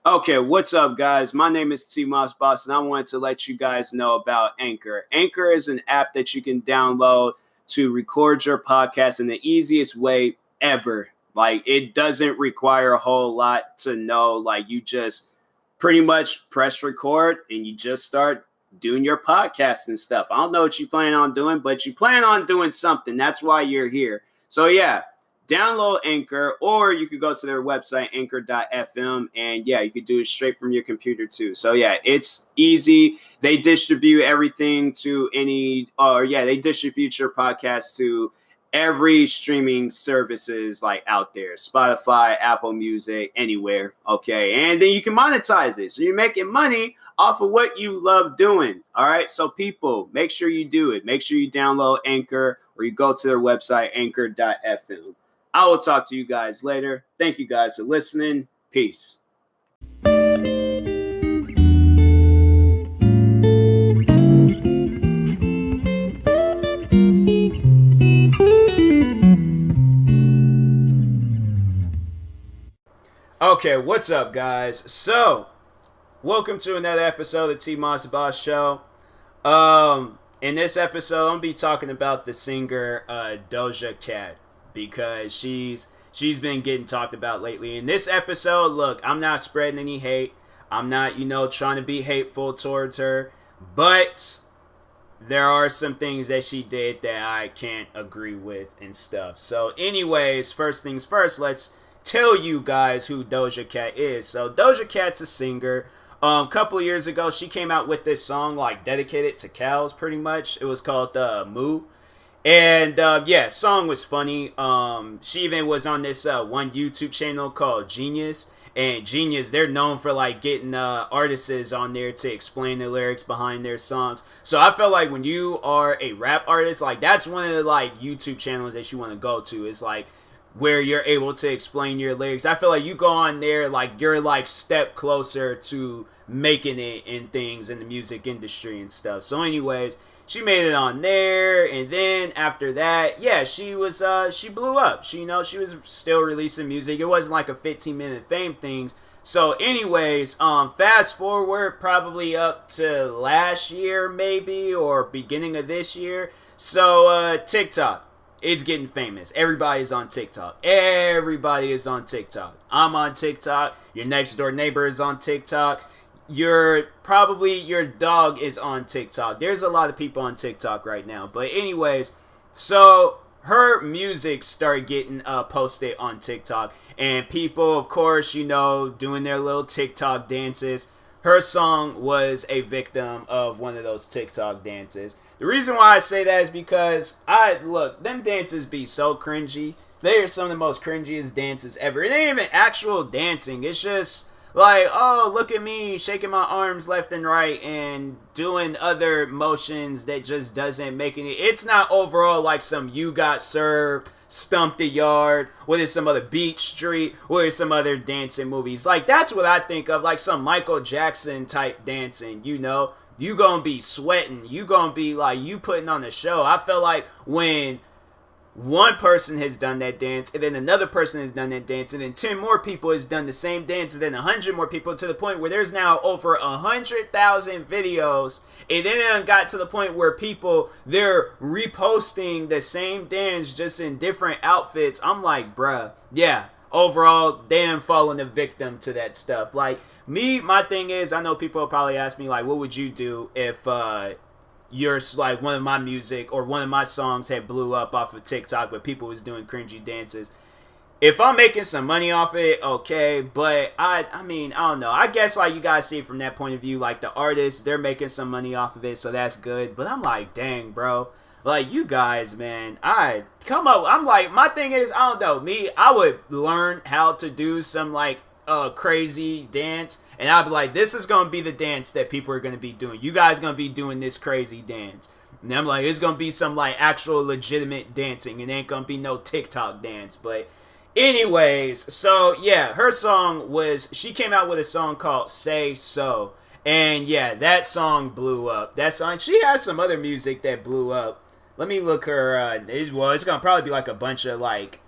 Okay, what's up, guys? My name is TMossBoss, and I wanted to let you guys know about Anchor. Anchor is an app that you can download to record your podcast in the easiest way ever. Like, it doesn't require a whole lot to know. Like, you just pretty much press record and you just start doing your podcast and stuff. I don't know what you plan on doing, but you plan on doing something. That's why you're here. So, yeah, download Anchor, or you could go to their website, anchor.fm, and yeah, you could do it straight from your computer too. So yeah, it's easy. They distribute everything to they distribute your podcast to every streaming services like out there, Spotify, Apple Music, anywhere. Okay, and then you can monetize it, so you're making money off of what you love doing. All right, so people, make sure you do it. Make sure you download Anchor, or you go to their website, anchor.fm. I will talk to you guys later. Thank you guys for listening. Peace. Okay, what's up, guys? So, welcome to another episode of the TMossBoss Show. In this episode, I'm gonna be talking about the singer Doja Cat, because she's been getting talked about lately. In this episode, look, I'm not spreading any hate. I'm not, trying to be hateful towards her. But there are some things that she did that I can't agree with and stuff. So anyways, first things first, let's tell you guys who Doja Cat is. So Doja Cat's a singer. A couple of years ago, she came out with this song like dedicated to cows, pretty much. It was called Moo. And song was funny. She even was on this one YouTube channel called Genius. And Genius, they're known for like getting artists on there to explain the lyrics behind their songs. So I felt like when you are a rap artist, like that's one of the like YouTube channels that you want to go to. It's like where you're able to explain your lyrics. I feel like you go on there, like you're like step closer to making it in things in the music industry and stuff. So anyways, she made it on there, and then after that, yeah, she blew up. She was still releasing music. It wasn't like a 15-minute fame thing. So anyways, fast forward probably up to last year maybe, or beginning of this year. So TikTok, it's getting famous. Everybody's on TikTok. Everybody is on TikTok. I'm on TikTok. Your next door neighbor is on TikTok. Your dog is on TikTok. There's a lot of people on TikTok right now. But anyways, so her music started getting posted on TikTok. And people, of course, doing their little TikTok dances. Her song was a victim of one of those TikTok dances. The reason why I say that is because, them dances be so cringy. They are some of the most cringiest dances ever. It ain't even actual dancing. It's just like, oh, look at me shaking my arms left and right and doing other motions that just doesn't make any. It's not overall like some You Got Served, Stump the Yard, what is some other Beach Street, what is some other dancing movies. Like, that's what I think of, like some Michael Jackson type dancing, You gonna be sweating. You gonna be like, you putting on a show. I feel like when one person has done that dance, and then another person has done that dance, and then 10 more people has done the same dance, and then 100 more people, to the point where there's now over 100,000 videos, and then it got to the point where they're reposting the same dance just in different outfits. I'm like, bruh, yeah, overall, they done fallen a victim to that stuff. Like, my thing is, I know people will probably ask me, like, what would you do if, like one of my music or one of my songs had blew up off of TikTok, but people was doing cringy dances? If I'm making some money off it, okay, but I don't know. I guess like you guys see it from that point of view, like the artists, they're making some money off of it, so that's good. But I'm like, dang, bro, like you guys, man, come up. I'm like, my thing is, I don't know, I would learn how to do some like crazy dance, and I'll be like, this is gonna be the dance that people are gonna be doing. You guys gonna be doing this crazy dance. And I'm like, it's gonna be some like actual legitimate dancing. It ain't gonna be no TikTok dance. But anyways, so yeah, she came out with a song called Say So. And yeah, that song blew up. She has some other music that blew up. Let me look her, it's gonna probably be like a bunch of like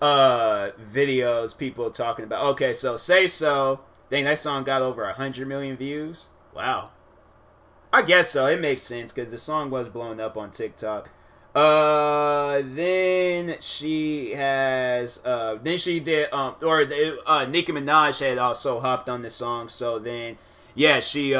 videos people talking about. Okay, so Say So, Dang, that song got over 100 million views. Wow. I guess so. It makes sense because the song was blowing up on TikTok. Then she has, then she did, Nicki Minaj had also hopped on the song. So then, yeah, she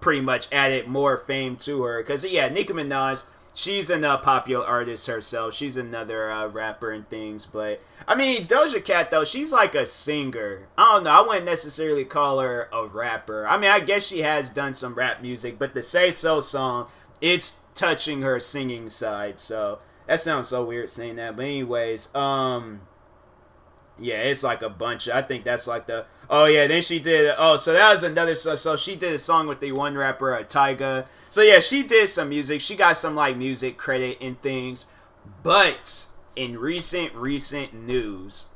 pretty much added more fame to her because yeah, Nicki Minaj. She's a popular artist herself. She's another rapper and things. But, I mean, Doja Cat, though, she's like a singer. I don't know. I wouldn't necessarily call her a rapper. I mean, I guess she has done some rap music. But the Say So song, it's touching her singing side. So, that sounds so weird saying that. But anyways, yeah, it's like a bunch. I think that's like the... Oh, yeah, then she did... Oh, so that was another... So she did a song with the one rapper, Tyga. So, yeah, she did some music. She got some, like, music credit and things. But in recent news,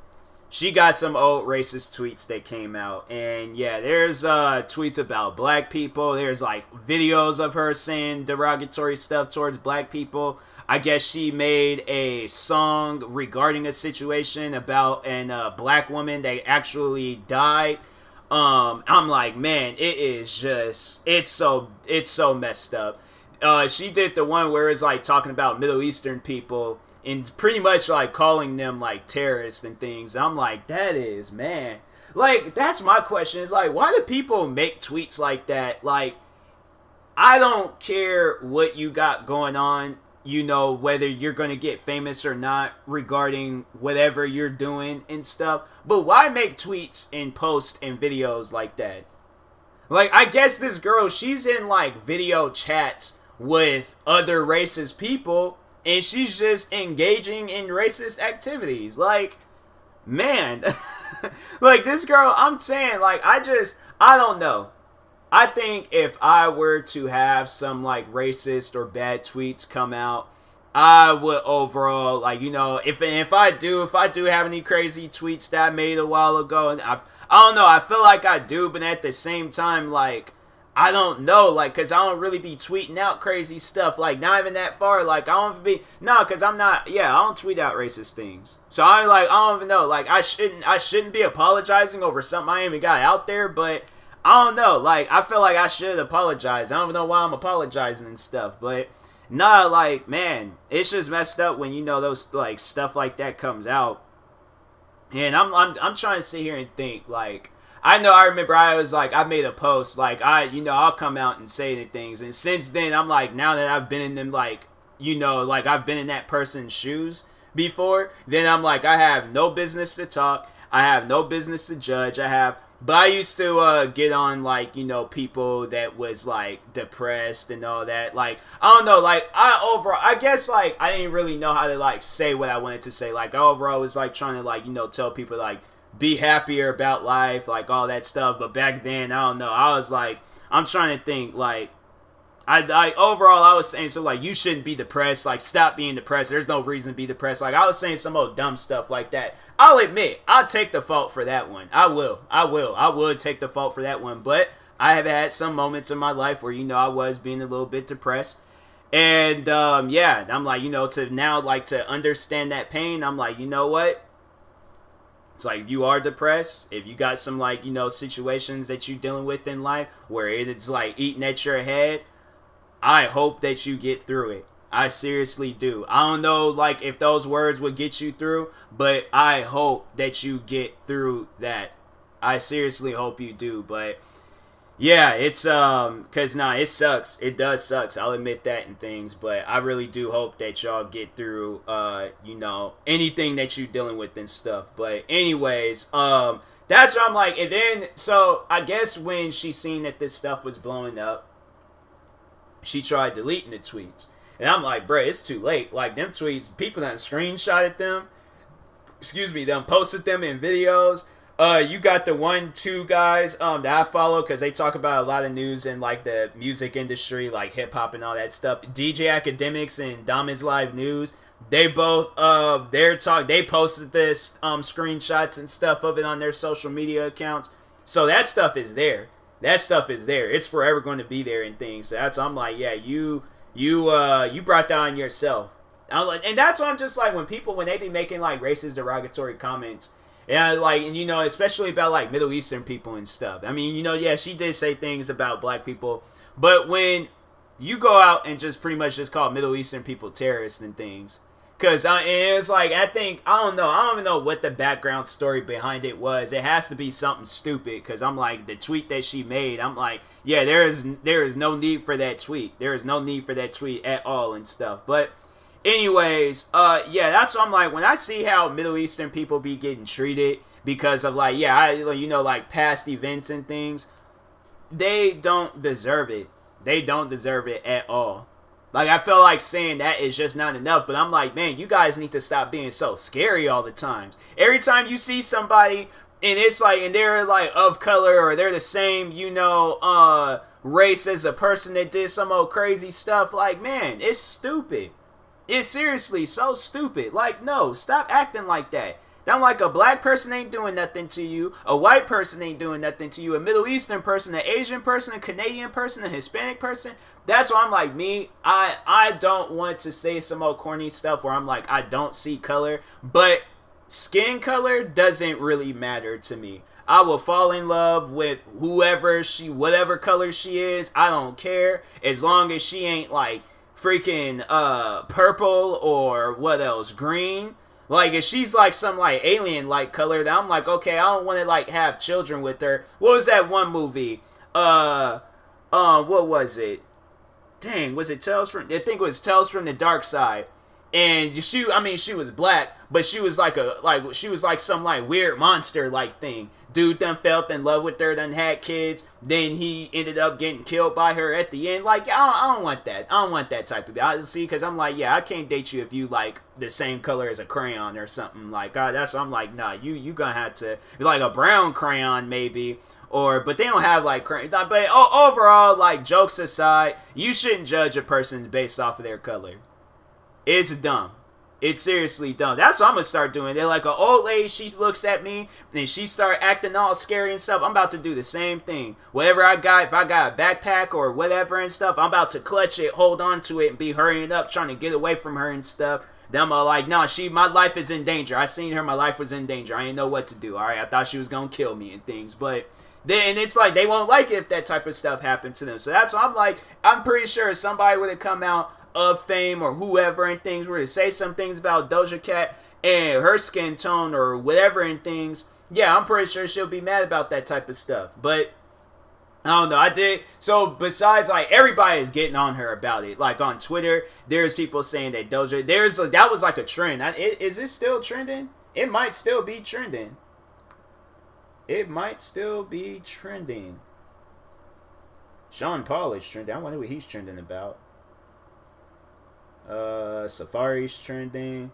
she got some old racist tweets that came out. And, yeah, there's tweets about black people. There's, like, videos of her saying derogatory stuff towards black people. I guess she made a song regarding a situation about a black woman that actually died. I'm like, man, it is just, it's so messed up. She did the one where it's like talking about Middle Eastern people and pretty much like calling them like terrorists and things. I'm like, that is, man. Like, that's my question. It's like, why do people make tweets like that? Like, I don't care what you got going on. You know, whether you're going to get famous or not regarding whatever you're doing and stuff. But why make tweets and posts and videos like that? Like, I guess this girl, she's in, like, video chats with other racist people. And she's just engaging in racist activities. Like, man. Like, this girl, I'm saying, like, I don't know. I think if I were to have some like racist or bad tweets come out, I would overall, like, you know, if I do have any crazy tweets that I made a while ago, and I don't know, I feel like I do, but at the same time, like, I don't know, like, because I don't really be tweeting out crazy stuff, like, not even that far, like, I don't be, no, because I don't tweet out racist things, so I don't even know, like, I shouldn't be apologizing over something I ain't even got out there, but I don't know, like, I feel like I should apologize. I don't even know why I'm apologizing and stuff, but nah, like, man, it's just messed up when, you know, those, like, stuff like that comes out. And I'm trying to sit here and think, like, I remember I was like, I made a post, like, I'll come out and say the things, and since then, I'm like, now that I've been in them, like, you know, like, I've been in that person's shoes before, then I'm like, I have no business to talk, I have no business to judge, but I used to get on, like, you know, people that was, like, depressed and all that. Like, I don't know, like, I guess, like, I didn't really know how to, like, say what I wanted to say. Like, I overall was, like, trying to, like, you know, tell people, like, be happier about life, like, all that stuff. But back then, I don't know, I was, like, I'm trying to think, like, overall, I was saying, so, like, you shouldn't be depressed. Like, stop being depressed. There's no reason to be depressed. Like, I was saying some old dumb stuff like that. I'll admit, I'll take the fault for that one. I would take the fault for that one. But I have had some moments in my life where, you know, I was being a little bit depressed. And, yeah, I'm like, you know, to now, like, to understand that pain, I'm like, you know what? It's like, if you are depressed, if you got some, like, you know, situations that you're dealing with in life where it's, like, eating at your head, I hope that you get through it. I seriously do. I don't know, like, if those words would get you through, but I hope that you get through that. I seriously hope you do, but yeah, it's, cause nah, it sucks. It does sucks. I'll admit that and things, but I really do hope that y'all get through, you know, anything that you're dealing with and stuff. But anyways, that's what I'm like, and then, so, I guess when she seen that this stuff was blowing up, she tried deleting the tweets. And I'm like, bruh, it's too late. Like, them tweets, people done screenshotted them. Them posted them in videos. You got the 2 guys that I follow because they talk about a lot of news in, like, the music industry, like hip-hop and all that stuff. DJ Academics and Damas Live News. They both, they posted this screenshots and stuff of it on their social media accounts. So that stuff is there. It's forever going to be there and things. So I'm like, yeah, you brought that on yourself. And that's why I'm just like, when they be making, like, racist derogatory comments, And like, and you know, especially about like Middle Eastern people and stuff. I mean, you know, yeah, she did say things about black people, but when you go out and just pretty much just call Middle Eastern people terrorists and things, because it's like, I think, I don't know, I don't even know what the background story behind it was. It has to be something stupid, because I'm like, the tweet that she made, I'm like, yeah, there is no need for that tweet. There is no need for that tweet at all and stuff. But anyways, yeah, that's what I'm like, when I see how Middle Eastern people be getting treated because of like, yeah, you know, like past events and things, they don't deserve it. They don't deserve it at all. Like, I feel like saying that is just not enough, but I'm like, man, you guys need to stop being so scary all the time. Every time you see somebody, and it's like, and they're like of color, or they're the same, you know, race as a person that did some old crazy stuff, like, man, it's stupid. It's seriously so stupid. Like, no, stop acting like that. I'm like, a black person ain't doing nothing to you. A white person ain't doing nothing to you. A Middle Eastern person, an Asian person, a Canadian person, a Hispanic person. That's why I'm like, me, I don't want to say some old corny stuff where I'm like, I don't see color. But skin color doesn't really matter to me. I will fall in love with whatever color she is. I don't care. As long as she ain't like freaking purple or what else, green. Like, if she's like some like alien like color, then I'm like, okay, I don't want to like have children with her. What was that one movie? What was it? Dang, was it Tales from? I think it was Tales from the Dark Side. And she was black, but she was like she was like some like weird monster like thing. Dude done fell in love with her, done had kids, then he ended up getting killed by her at the end. Like, I don't want that. I don't want that type of thing. See, because I'm like, yeah, I can't date you if you like the same color as a crayon or something. Like, that's what I'm like, nah, you gonna have to like a brown crayon maybe. But they don't have like crayon. But overall, like, jokes aside, you shouldn't judge a person based off of their color. It's dumb. It's seriously dumb. That's what I'm gonna start doing. They're like an old lady, she looks at me and she start acting all scary and stuff. I'm about to do the same thing. Whatever I got, if I got a backpack or whatever and stuff, I'm about to clutch it, hold on to it, and be hurrying up, trying to get away from her and stuff. Then I'm like, no, my life is in danger. I seen her, my life was in danger. I didn't know what to do. Alright, I thought she was gonna kill me and things. But then it's like they won't like it if that type of stuff happened to them. So that's what I'm like, I'm pretty sure if somebody would have come out of fame or whoever and things were to say some things about Doja Cat and her skin tone or whatever and things, yeah, I'm pretty sure she'll be mad about that type of stuff. But I don't know. So besides, like, everybody is getting on her about it. Like, on Twitter, there's people saying that Doja, that was like a trend. Is it still trending? It might still be trending. It might still be trending. Sean Paul is trending. I wonder what he's trending about. Safari's trending.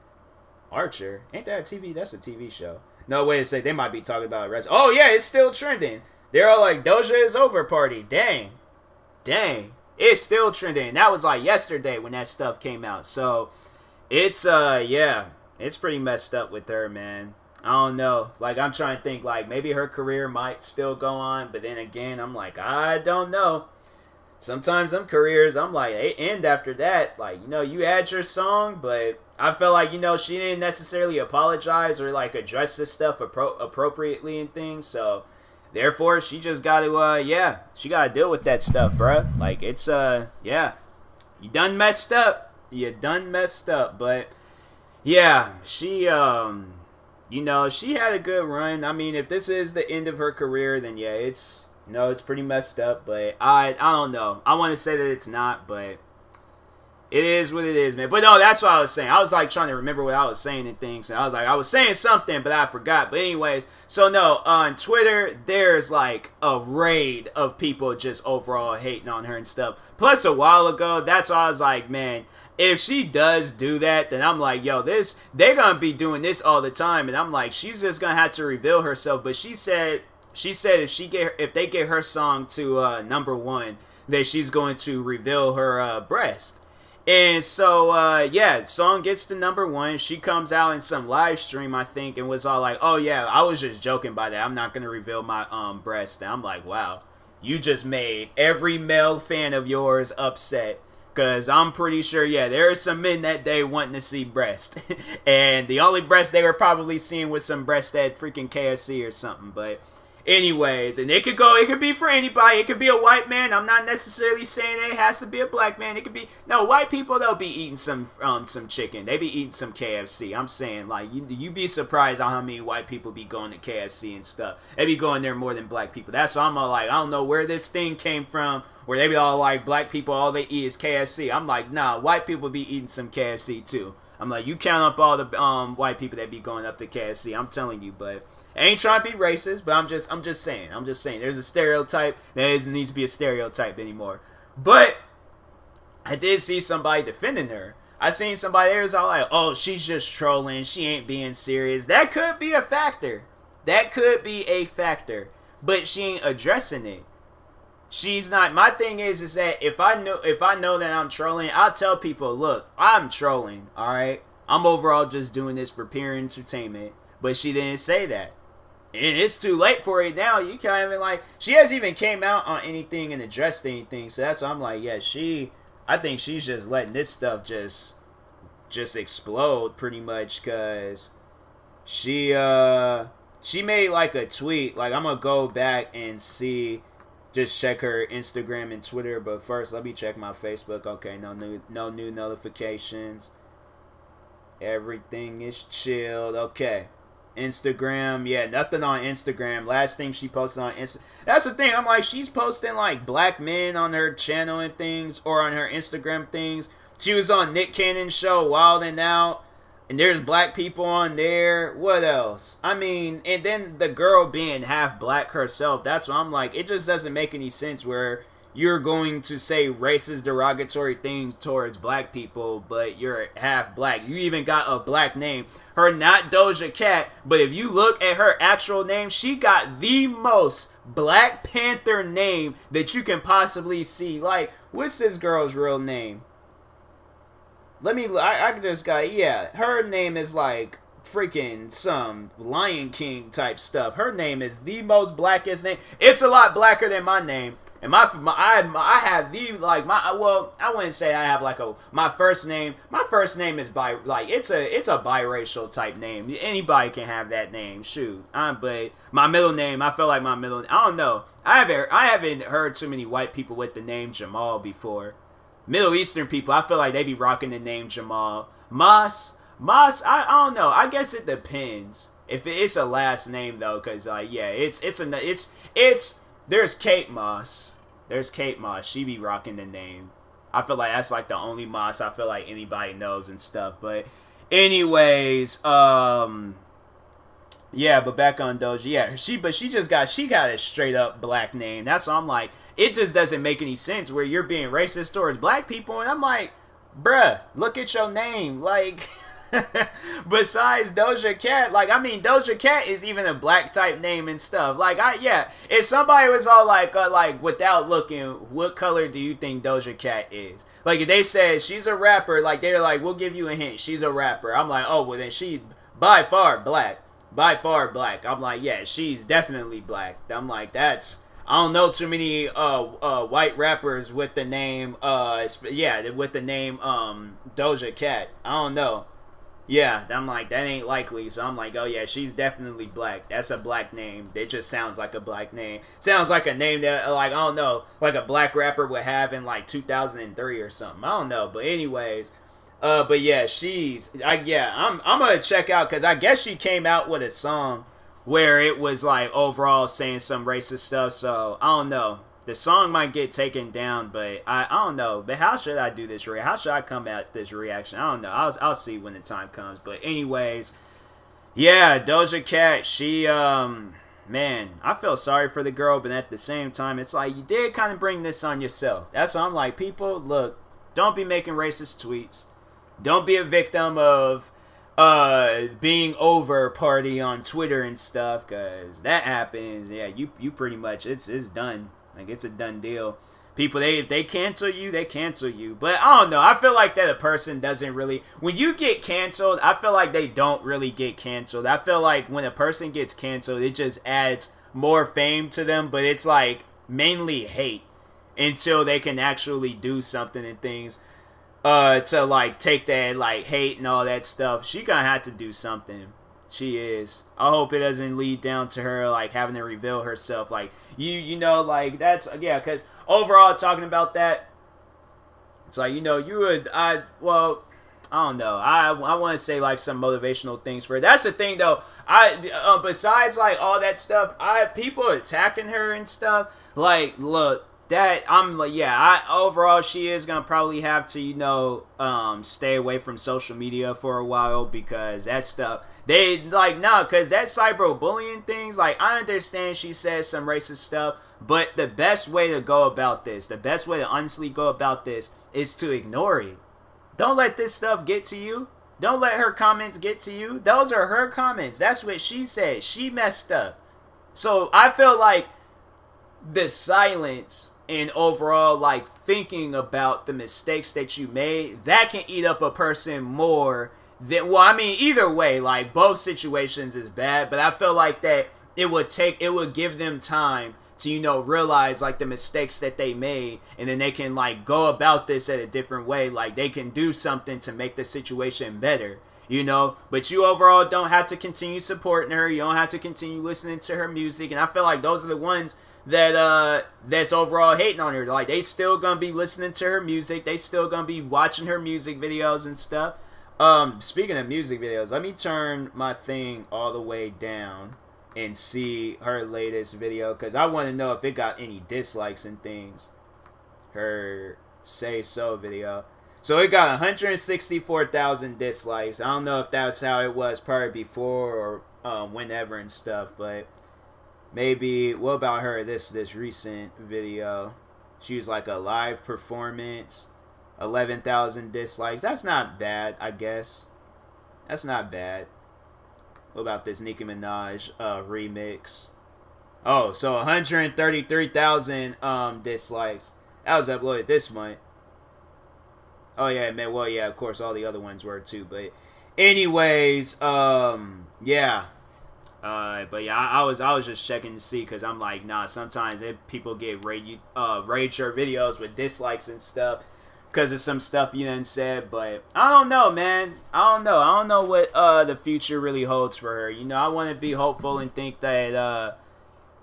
Archer, ain't that a TV? That's a TV show. No, wait a sec, they might be talking about it. Oh yeah, it's still trending. They're all like, Doja is over party. Dang, it's still trending. That was like yesterday when that stuff came out. So it's yeah, it's pretty messed up with her, man. I don't know. Like, I'm trying to think, like, maybe her career might still go on, but then again, I'm like, I don't know. Sometimes them careers, I'm like, they end after that. Like, you know, you had your song, but I felt like, you know, she didn't necessarily apologize or, like, address this stuff appropriately and things. So, therefore, she just got to, yeah, she got to deal with that stuff, bruh. Like, it's, yeah, you done messed up. You done messed up. But, yeah, she, you know, she had a good run. I mean, if this is the end of her career, then, yeah, it's pretty messed up, but I don't know. I want to say that it's not, but it is what it is, man. But no, that's what I was saying. I was like trying to remember what I was saying and things, and I was like, I was saying something, but I forgot. But anyways, so no, on Twitter, there's like a raid of people just overall hating on her and stuff. Plus, a while ago, that's why I was like, man, if she does do that, then I'm like, yo, they're gonna be doing this all the time, and I'm like, she's just gonna have to reveal herself. But she said if they get her song to #1, that she's going to reveal her breast. And so yeah, song gets to #1. She comes out in some live stream, I think, and was all like, oh yeah, I was just joking by that. I'm not going to reveal my breast. And I'm like, wow, you just made every male fan of yours upset Because I'm pretty sure, yeah, there are some men that day wanting to see breast. And the only breast they were probably seeing was some breast at freaking KFC or something. But anyways, and it could be for anybody. It could be a white man. I'm not necessarily saying it has to be a black man. It could be, no, white people, they'll be eating some chicken. They be eating some KFC. I'm saying, like, you be surprised on how many white people be going to KFC and stuff. They be going there more than black people. That's why I'm all like, I don't know where this thing came from, where they be all like, black people, all they eat is KFC. I'm like, nah, white people be eating some KFC too. I'm like, you count up all the white people that be going up to KFC. I'm telling you, but I ain't trying to be racist, but I'm just saying. There's a stereotype that doesn't need to be a stereotype anymore. But I did see somebody defending her. I seen somebody there was all like, oh, she's just trolling. She ain't being serious. That could be a factor. But she ain't addressing it. She's not. My thing is that if I know that I'm trolling, I'll tell people, look, I'm trolling. All right, I'm overall just doing this for pure entertainment. But she didn't say that. And it's too late for it now. You can't even, like, she hasn't even came out on anything and addressed anything. So that's why I'm like, yeah, I think she's just letting this stuff just explode pretty much, because she made like a tweet. Like, I'm gonna go back and just check her Instagram and Twitter, but first let me check my Facebook. Okay, no new notifications. Everything is chilled. Okay. Instagram, yeah, nothing on Instagram. Last thing she posted on Instagram. That's the thing. I'm like, she's posting like black men on her channel and things, or on her Instagram things. She was on Nick Cannon's show, Wild and Out, and there's black people on there. What else? I mean, and then the girl being half black herself. That's what I'm like. It just doesn't make any sense where you're going to say racist, derogatory things towards black people, but you're half black. You even got a black name. Her not Doja Cat, but if you look at her actual name, she got the most Black Panther name that you can possibly see. Like, what's this girl's real name? I just got, yeah, her name is like freaking some Lion King type stuff. Her name is the most blackest name. It's a lot blacker than my name. And I have the, like, well, I wouldn't say I have like my first name is it's a biracial type name. Anybody can have that name, shoot. But my middle name, I feel like I don't know. I haven't heard too many white people with the name Jamal before. Middle Eastern people, I feel like they be rocking the name Jamal. Moss, I don't know. I guess it depends if it's a last name though, cause yeah, there's Kate Moss. She be rocking the name. I feel like that's like the only Moss I feel like anybody knows and stuff. But anyways, yeah, but back on Doja. Yeah, she got a straight up black name. That's why I'm like, it just doesn't make any sense where you're being racist towards black people, and I'm like, bruh, look at your name. Like, besides Doja Cat, like, I mean, Doja Cat is even a black type name and stuff. Like, if somebody was all like without looking, what color do you think Doja Cat is? Like, if they said she's a rapper, like, they're like, we'll give you a hint, she's a rapper. I'm like, oh, well, then she's by far black. I'm like, yeah, she's definitely black. I'm like, I don't know too many white rappers with the name Doja Cat. I don't know. Yeah, I'm like, that ain't likely. So I'm like, oh yeah, she's definitely black. That's a black name. It just sounds like a black name. Sounds like a name that, like, I don't know, like a black rapper would have in like 2003 or something. I don't know. But anyways, but yeah, I'm gonna check out, because I guess she came out with a song where it was like overall saying some racist stuff. So I don't know. The song might get taken down, but I don't know. But how should I do this? How should I come at this reaction? I don't know. I'll see when the time comes. But anyways, yeah, Doja Cat, she, man, I feel sorry for the girl, but at the same time, it's like, you did kind of bring this on yourself. That's why I'm like, people, look, don't be making racist tweets. Don't be a victim of being over party on Twitter and stuff, because that happens. Yeah, you pretty much, it's done. Like, it's a done deal. People, if they cancel you, they cancel you. But I don't know. I feel like that a person doesn't really... When you get canceled, I feel like they don't really get canceled. I feel like when a person gets canceled, it just adds more fame to them. But it's like mainly hate. until they can actually do something and things to like take that like hate and all that stuff. She gonna have to do something. She is. I hope it doesn't lead down to her like having to reveal herself. Like you know, like that's because overall talking about that, it's like you would I don't know. I want to say like some motivational things for her. That's the thing though. Besides like all that stuff, people attacking her and stuff. Like look. That I'm like, overall she is gonna probably have to, stay away from social media for a while because that stuff because that cyberbullying things, like I understand she says some racist stuff, but the best way to go about this, the best way to honestly go about this is to ignore it. Don't let this stuff get to you. Don't let her comments get to you. Those are her comments. That's what she said. She messed up. So I feel like the silence and overall like thinking about the mistakes that you made, that can eat up a person more than either way, like both situations is bad, but I feel like that it would give them time to realize like the mistakes that they made, and then they can like go about this at a different way. Like they can do something to make the situation better, but you overall don't have to continue supporting her. You don't have to continue listening to her music, and I feel like those are the ones that's overall hating on her. Like they still gonna be listening to her music, they still gonna be watching her music videos and stuff. Speaking of music videos, let me turn my thing all the way down and see her latest video, because I want to know if it got any dislikes and things. Her Say So video. So it got 164,000 dislikes. I don't know if that's how it was probably before or whenever and stuff, but maybe, what about her, this recent video? She was like a live performance, 11,000 dislikes. That's not bad, I guess. That's not bad. What about this Nicki Minaj remix? Oh, so 133,000 dislikes. That was uploaded this month. Oh yeah, man. Well, yeah, of course, all the other ones were too. But anyways, yeah. But yeah, I was just checking to see, because I'm like, nah, sometimes people get rage shirt videos with dislikes and stuff because of some stuff you done said. But I don't know, man. I don't know what the future really holds for her. I want to be hopeful and think that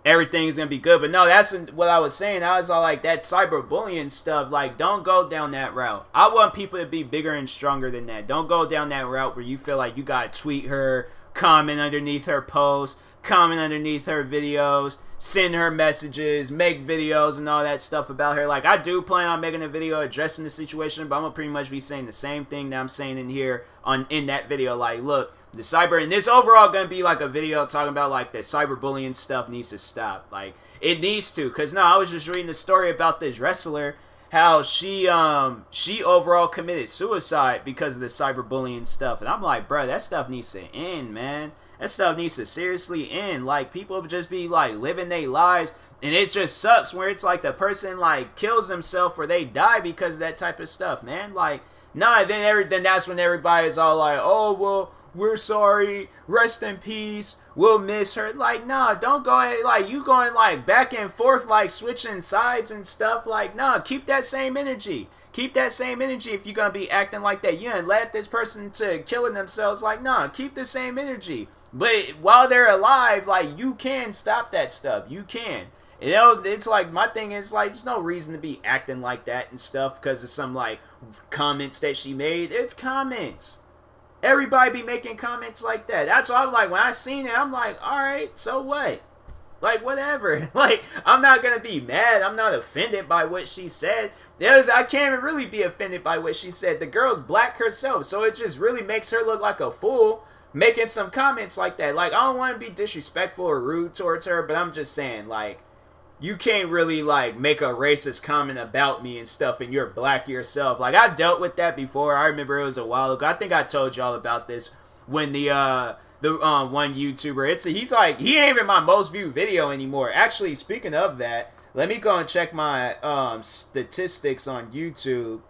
everything's gonna be good. But no, that's what I was saying. I was all like, that cyberbullying stuff, like, don't go down that route. I want people to be bigger and stronger than that. Don't go down that route where you feel like you gotta tweet her, comment underneath her posts, comment underneath her videos, send her messages, make videos and all that stuff about her. Like, I do plan on making a video addressing the situation, but I'm gonna pretty much be saying the same thing that I'm saying in here in that video. Like, look, the cyber, and this overall gonna be like a video talking about like the cyberbullying stuff needs to stop. Like, it needs to, because no, I was just reading the story about this wrestler, how she overall committed suicide because of the cyberbullying stuff. And I'm like, bro, that stuff needs to end, man. That stuff needs to seriously end. Like, people just be like living their lives, and it just sucks where it's like the person like kills themselves or they die because of that type of stuff, man. Like, nah, then that's when everybody's all like, oh, well, we're sorry, rest in peace, we'll miss her. Like, nah, don't go ahead, like, you going like back and forth, like switching sides and stuff. Like, nah, keep that same energy. Keep that same energy if you're gonna be acting like that. You ain't let this person to killing themselves. Like, nah, keep the same energy. But while they're alive, like, you can stop that stuff. You can. It's like, my thing is like, there's no reason to be acting like that and stuff because of some like comments that she made. It's comments. Everybody be making comments like that. That's why I'm like, when I seen it, I'm like, alright, so what? Like, whatever. Like, I'm not gonna be mad. I'm not offended by what she said. I can't even really be offended by what she said. The girl's black herself, so it just really makes her look like a fool making some comments like that. Like, I don't want to be disrespectful or rude towards her, but I'm just saying, like, you can't really, like, make a racist comment about me and stuff, and you're black yourself. Like, I've dealt with that before. I remember it was a while ago. I think I told y'all about this when the one YouTuber, he's like, he ain't even my most viewed video anymore. Actually, speaking of that, let me go and check my statistics on YouTube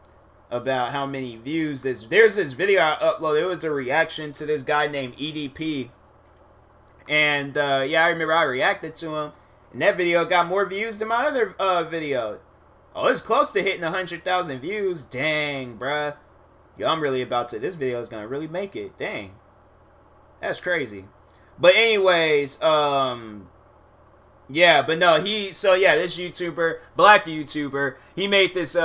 about how many views there's this video I uploaded. It was a reaction to this guy named EDP. And, yeah, I remember I reacted to him. And that video got more views than my other video. Oh, it's close to hitting 100,000 views. Dang, bruh. Yo, I'm really about to. This video is gonna really make it. Dang. That's crazy. But anyways, yeah, but no, this YouTuber, black YouTuber, he made this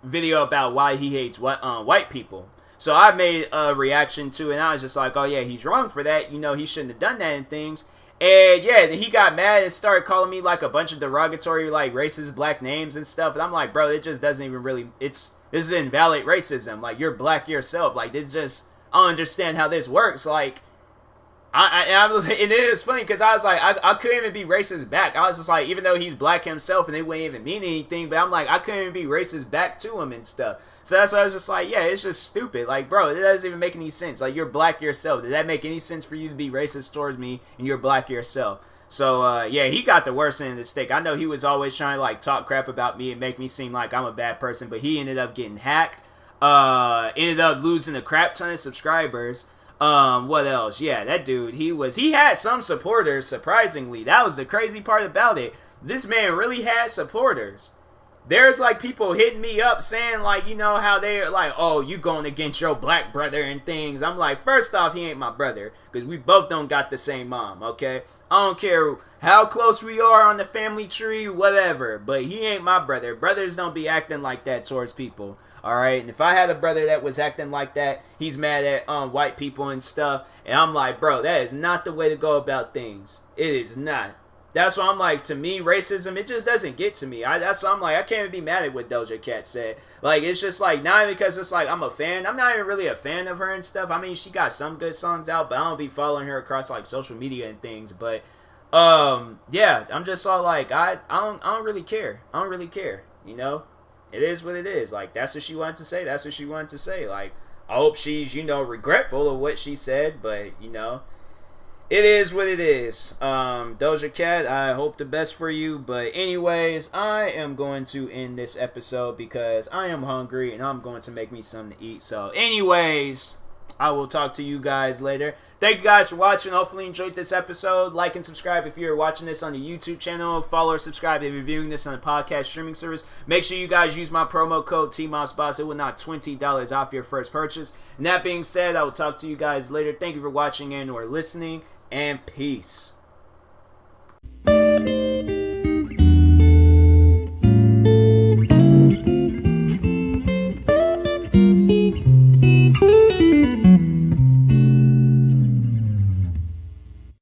video about why he hates white people. So I made a reaction to it, and I was just like, oh yeah, he's wrong for that. You know, he shouldn't have done that and things. And yeah, he got mad and started calling me like a bunch of derogatory, like racist black names and stuff. And I'm like, bro, it just doesn't even really. This is invalid racism. Like, you're black yourself. Like, I don't understand how this works. Like, and it is funny because I was like, I couldn't even be racist back. I was just like, even though he's black himself and it wouldn't even mean anything, but I'm like, I couldn't even be racist back to him and stuff. So that's why I was just like, yeah, it's just stupid. Like, bro, it doesn't even make any sense. Like, you're black yourself. Did that make any sense for you to be racist towards me and you're black yourself? So, yeah, he got the worst end of the stick. I know he was always trying to, like, talk crap about me and make me seem like I'm a bad person, but he ended up getting hacked. Ended up losing a crap ton of subscribers. What else? Yeah, that dude, he had some supporters, surprisingly. That was the crazy part about it. This man really had supporters. There's, like, people hitting me up saying, like, you know, how they're like, oh, you going against your black brother and things. I'm like, first off, he ain't my brother, because we both don't got the same mom, okay? I don't care how close we are on the family tree, whatever, but he ain't my brother. Brothers don't be acting like that towards people, alright? And if I had a brother that was acting like that, he's mad at white people and stuff, and I'm like, bro, that is not the way to go about things. It is not. That's why I'm like, to me, racism, it just doesn't get to me. That's why I'm like, I can't even be mad at what Doja Cat said. Like, it's just like, not because it's like I'm a fan. I'm not even really a fan of her and stuff. I mean, she got some good songs out, but I don't be following her across, like, social media and things. But, yeah, I'm just all like, I don't really care. I don't really care, you know? It is what it is. Like, that's what she wanted to say. That's what she wanted to say. Like, I hope she's, you know, regretful of what she said, but, you know, it is what it is. Doja Cat, I hope the best for you. But anyways, I am going to end this episode because I am hungry and I'm going to make me something to eat. So anyways, I will talk to you guys later. Thank you guys for watching. Hopefully you enjoyed this episode. Like and subscribe if you're watching this on the YouTube channel. Follow or subscribe if you're viewing this on a podcast streaming service. Make sure you guys use my promo code TMossBoss. It will knock $20 off your first purchase. And that being said, I will talk to you guys later. Thank you for watching and or listening. And peace.